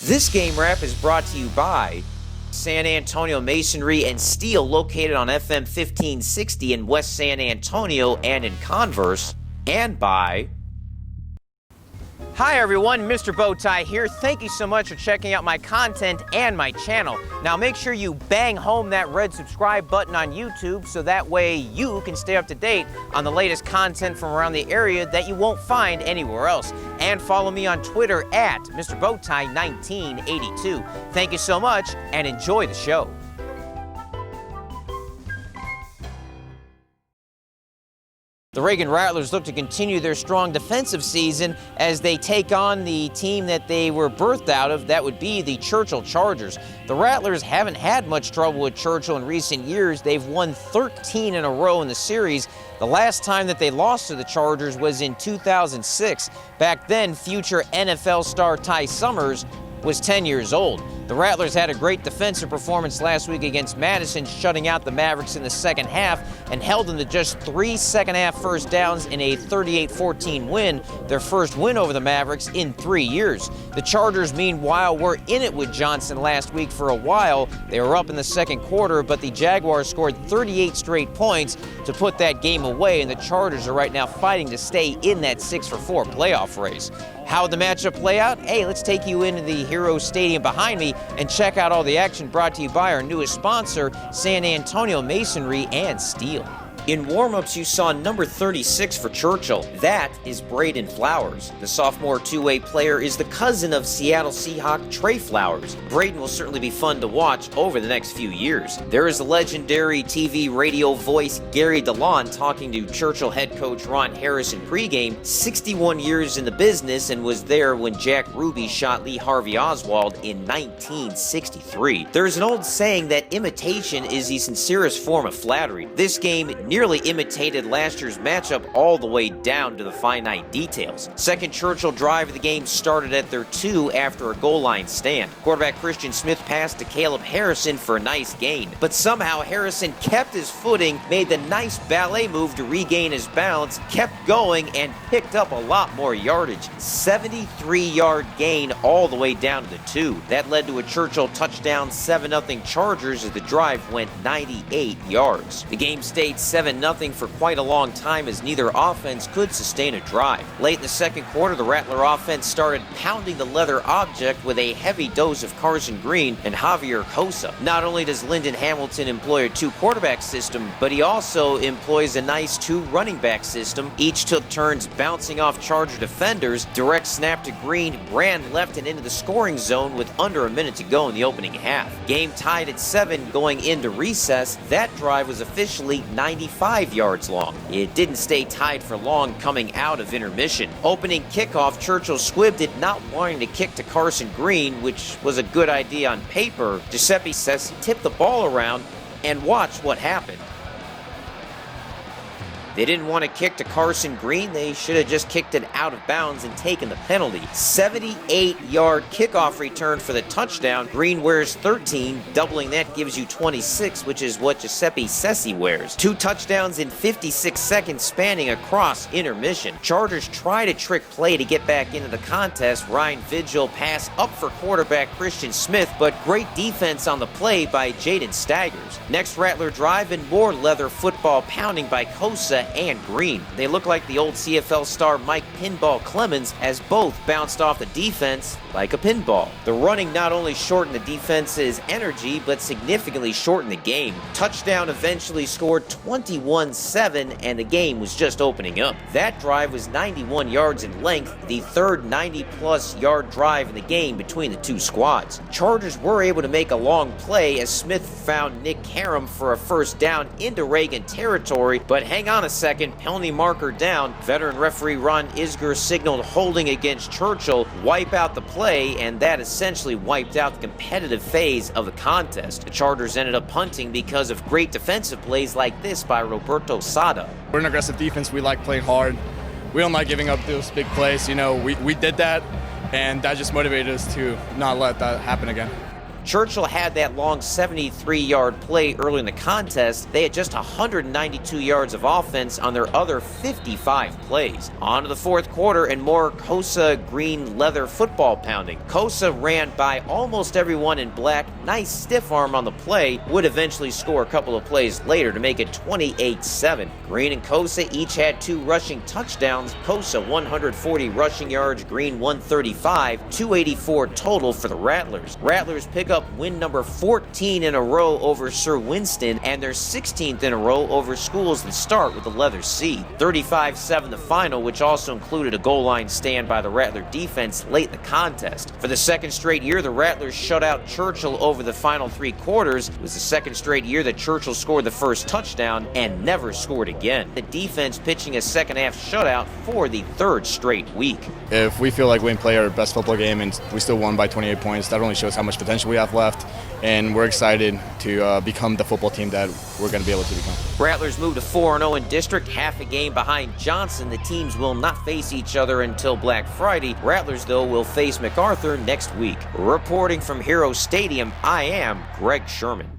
This game wrap is brought to you by San Antonio Masonry and Steel, located on FM 1560 in West San Antonio and in Converse, and by... Hi everyone, Mr. Bowtie here. Thank you so much for checking out my content and my channel. Now make sure you bang home that red subscribe button on YouTube so that way you can stay up to date on the latest content from around the area that you won't find anywhere else. And follow me on Twitter at Mr. Bowtie 1982. Thank you so much and enjoy the show. The Reagan Rattlers look to continue their strong defensive season as they take on the team that they were birthed out of. That would be the Churchill Chargers. The Rattlers haven't had much trouble with Churchill in recent years. They've won 13 in a row in the series. The last time that they lost to the Chargers was in 2006. Back then, future NFL star Ty Summers was 10 years old. The Rattlers had a great defensive performance last week against Madison, shutting out the Mavericks in the second half and held them to just 3 second-half first downs in a 38-14 win, their first win over the Mavericks in 3 years. The Chargers, meanwhile, were in it with Johnson last week for a while. They were up in the second quarter, but the Jaguars scored 38 straight points to put that game away, and the Chargers are right now fighting to stay in that 6-for-4 playoff race. How would the matchup play out? Hey, let's take you into the Hero Stadium behind me and check out all the action brought to you by our newest sponsor, San Antonio Masonry and Steel. In warm-ups, you saw number 36 for Churchill. That is Braden Flowers. The sophomore two-way player is the cousin of Seattle Seahawk Trey Flowers. Braden will certainly be fun to watch over the next few years. There is the legendary TV radio voice Gary DeLon talking to Churchill head coach Ron Harris in pregame. 61 years in the business and was there when Jack Ruby shot Lee Harvey Oswald in 1963. There's an old saying that imitation is the sincerest form of flattery. This game nearly imitated last year's matchup all the way down to the finite details. Second Churchill drive of the game started at their 2 after a goal line stand. Quarterback Christian Smith passed to Caleb Harrison for a nice gain, but somehow Harrison kept his footing, made the nice ballet move to regain his balance, kept going, and picked up a lot more yardage. 73-yard gain all the way down to the 2. That led to a Churchill touchdown, 7-0 Chargers as the drive went 98 yards. The game stayed 7-0 for quite a long time as neither offense could sustain a drive. Late in the second quarter, the Rattler offense started pounding the leather object with a heavy dose of Carson Green and Javier Cosla. Not only does Lyndon Hamilton employ a 2-quarterback system, but he also employs a nice 2 running back system. Each took turns bouncing off Charger defenders. Direct snap to Green, ran left and into the scoring zone with under a minute to go in the opening half. Game tied at 7 going into recess. That drive was officially 95 yards long. It didn't stay tied for long coming out of intermission. Opening kickoff, Churchill squibbed it, not wanting to kick to Carson Green, which was a good idea on paper. Giuseppe Sessi tipped the ball around, and watch what happened. They didn't want to kick to Carson Green. They should have just kicked it out of bounds and taken the penalty. 78-yard kickoff return for the touchdown. Green wears 13. Doubling that gives you 26, which is what Giuseppe Sessi wears. 2 touchdowns in 56 seconds spanning across intermission. Chargers try to trick play to get back into the contest. Ryan Vigil pass up for quarterback Christian Smith, but great defense on the play by Jaden Staggers. Next Rattler drive and more leather football pounding by Cosla and Green. They look like the old CFL star Mike Pinball Clemens as both bounced off the defense like a pinball. The running not only shortened the defense's energy, but significantly shortened the game. Touchdown eventually scored 21-7, and the game was just opening up. That drive was 91 yards in length, the third 90-plus yard drive in the game between the two squads. Chargers were able to make a long play as Smith found Nick Karam for a first down into Reagan territory, but hang on a second, penalty marker down. Veteran referee Ron Isger signaled holding against Churchill, wipe out the play, and that essentially wiped out the competitive phase of the contest. The Chargers ended up punting because of great defensive plays like this by Roberto Sada. We're an aggressive defense. We like playing hard. We don't like giving up those big plays. You know, we did that, and that just motivated us to not let that happen again. Churchill had that long 73-yard play early in the contest. They had just 192 yards of offense on their other 55 plays. On to the fourth quarter and more Carson Green leather football pounding. Cosla ran by almost everyone in black. Nice stiff arm on the play. Would eventually score a couple of plays later to make it 28-7. Green and Cosla each had 2 rushing touchdowns. Cosla 140 rushing yards, Green 135, 284 total for the Rattlers. Rattlers pick up win number 14 in a row over Sir Winston and their 16th in a row over schools that start with the leather C. 35-7 the final, which also included a goal line stand by the Rattler defense late in the contest. For the second straight year, the Rattlers shut out Churchill over the final 3 quarters. It was the second straight year that Churchill scored the first touchdown and never scored again. The defense pitching a second half shutout for the 3rd straight week. If we feel like we didn't play our best football game and we still won by 28 points, that only shows how much potential we have left, and we're excited to become the football team that we're going to be able to become. Rattlers move to 4-0 in district, half a game behind Johnson. The teams will not face each other until Black Friday. Rattlers, though, will face MacArthur next week. Reporting from Hero Stadium, I am Greg Sherman.